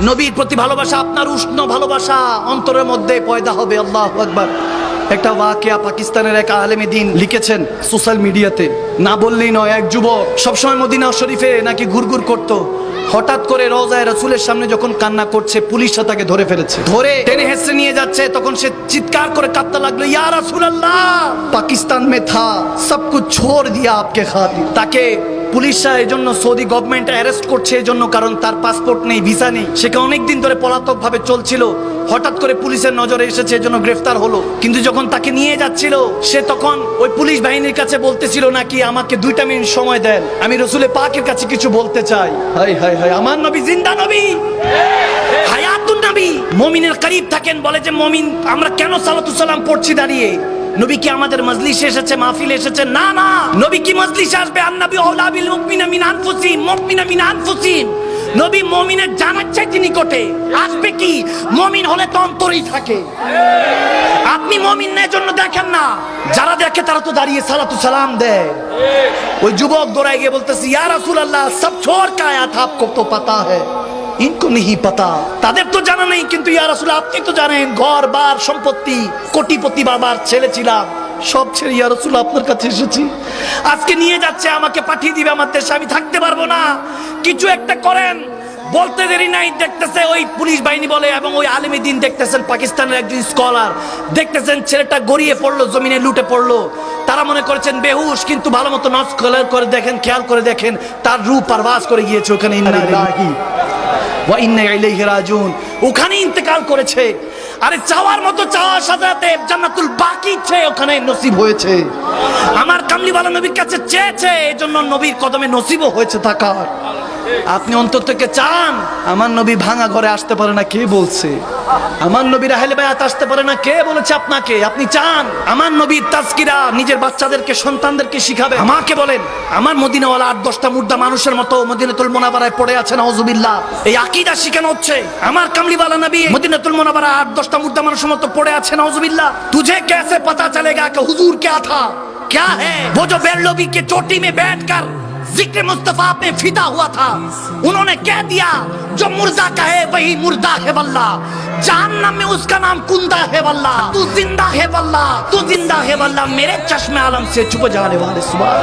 নবীর প্রতি ভালোবাসা, আপনার উষ্ণ ভালোবাসা অন্তরের মধ্যে পয়দা হবে। আল্লাহু আকবার। একটা ওয়াকিয়া পাকিস্তানের এক আলেমে দিন লিখেছেন সোশ্যাল মিডিয়াতে, না বললেই নয়। এক যুবক সবসময় মদিনা শরীফে নাকি ঘুরঘুর করত, হঠাৎ করে রওজায়ে রাসূলের সামনে যখন কান্না করছে, পুলিশরা তাকে ধরে ফেলেছে। ধরে টেনে হেসড়ে নিয়ে যাচ্ছে, তখন সে চিৎকার করে কাঁদতে লাগলো, ইয়া রাসূলুল্লাহ, পাকিস্তান মে থা, সব কুছ ছোড় দিয়া আপকে খাতির। তাকে পুলিশরা এই জন্য, সৌদি গভর্নমেন্ট অ্যারেস্ট করছে এই জন্য, কারণ তার পাসপোর্ট নেই, ভিসা নেই। সে অনেকদিন ধরে পলাতক ভাবে চলছিল, হঠাৎ করে পুলিশের নজরে এসেছে, এই জন্য গ্রেফতার হলো। কিন্তু যখন তাকে নিয়ে যাচ্ছিল, সে তখন ওই পুলিশ বাহিনীর কাছে বলতেছিল নাকি, আমাকে 2টা মিনিট সময় দেন, আমি রসুলের পাকের কাছে কিছু বলতে চাই। হাই হাই হাই, আমার নবী জিন্দা নবী, হায়াতুন নবী। মুমিনের করিব থাকেন, বলে যে মুমিন আমরা কেন সালাতু সালাম পড়ছি দাঁড়িয়ে? নবী কি আমাদের মজলিসে এসেছে, মাহফিলে এসেছে? না না, নবী কি মজলিসে আসবে? আন-নবী আওলা বিল মুমিনিনা মিন আনফুসিহিম, মুমিনা মিন আনফুসিহিম। নবী মুমিনের জানার চাইতে নিকটে আসবে। কি মুমিন হলে তো অন্তরেই থাকে। আপনি মুমিন না, জন্য দেখেন না, যারা দেখে তারা তো দাঁড়িয়ে সালাতু সালাম দেয়। ওই যুবক দৌড়ায় গিয়ে বলতেছে, ইয়া রাসূলুল্লাহ, সব ছোড় কা আয়া থা, আপকো তো পাতা হ্যায়, ইনকো नहीं पता। তাদের তো জানা নেই, কিন্তু ইয়া রাসূল আপনি তো জানেন। ঘর বার সম্পত্তি, কোটিপতি বাবার ছেলে ছিলাম, সব ছেড়ে ইয়া রাসূল আপনার কাছে এসেছি। আজকে নিয়ে যাচ্ছে, আমাকে পাঠিয়ে দিবে আমার দেশে, আমি থাকতে পারবো না, কিছু একটা করেন। বলতে দেরি নাই, দেখতেছে ওই পুলিশ বাহিনী বলে, এবং ওই আলেমী দিন দেখতেছেন, পাকিস্তানের একজন স্কলার দেখতেছেন, ছেলেটা গড়িয়ে পড়লো, জমিনে লুটে পড়লো। তারা মনে করেছেন বেহুশ, কিন্তু ভালো মতো নজ করে দেখেন, খেয়াল করে দেখেন, তার রূপ পারভাস করে গিয়েছে ওখানে। ইন্না লিল্লাহি ওয়া ইন্না ইলাইহি রাজিউন, ওখানে ইন্তেকাল করেছে। আরে চাওয়ার মতো চাওয়ার সাথে জান্নাতুল বাকি ওখানে নসিব হয়েছে। আমার কামলিওয়ালা নবীর কাছে চেয়েছে, এজন্য নবীর কদমে নসিবও হয়েছে থাকার। আপনি অন্তর থেকে চান, আমার নবী ভাঙা ঘরে আসতে পারে না, কে বলছে? আমার নবীর আহলে বায়াত আসতে পারে না, কে বলেছে আপনাকে? আপনি চান আমার নবীর তাজকিরা নিজের বাচ্চাদেরকে, সন্তানদেরকে শিখাবে? আমাকে বলেন, আমার মদিনাওয়ালা 8-10টা মুর্দা মানুষের মতো মদিনাতুল মুনাওয়ারায় পড়ে আছে, নাউজুবিল্লাহ। এই আকীদা শিখানো হচ্ছে। আমার কামলিওয়ালা নবী মদিনাতুল মুনাওয়ারা 8-10টা মুর্দা মানুষের মতো পড়ে আছে, নাউজুবিল্লাহ। তুঝে कैसे पता चलेगा कि हुजूर क्या था, क्या है? वो जो बेरलोबी के चोटी में बैठकर जिक्र मुस्तफा पे फिदा हुआ था, उन्होंने कह दिया जो मुर्दा कहे वही मुर्दा है वल्लाह, जहन्नम में उसका नाम कुंदा है वल्लाह, तू जिंदा है वल्लाह, तू जिंदा है वल्लाह, मेरे चश्मे आलम से छुप जाने वाले सुभान।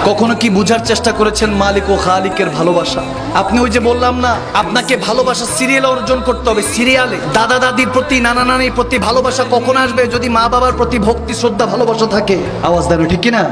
কখনো কি বুঝার চেষ্টা করেছেন মালিক ও খালিকের ভালোবাসা? আপনি ওই যে বললাম না, আপনাকে ভালোবাসা সিরিয়ালে অর্জন করতে হবে। সিরিয়ালে দাদা দাদির প্রতি, নানা নানির প্রতি ভালোবাসা কখন আসবে? যদি মা বাবার প্রতি ভক্তি, শ্রদ্ধা, ভালোবাসা থাকে। আওয়াজ দেন ঠিক কিনা?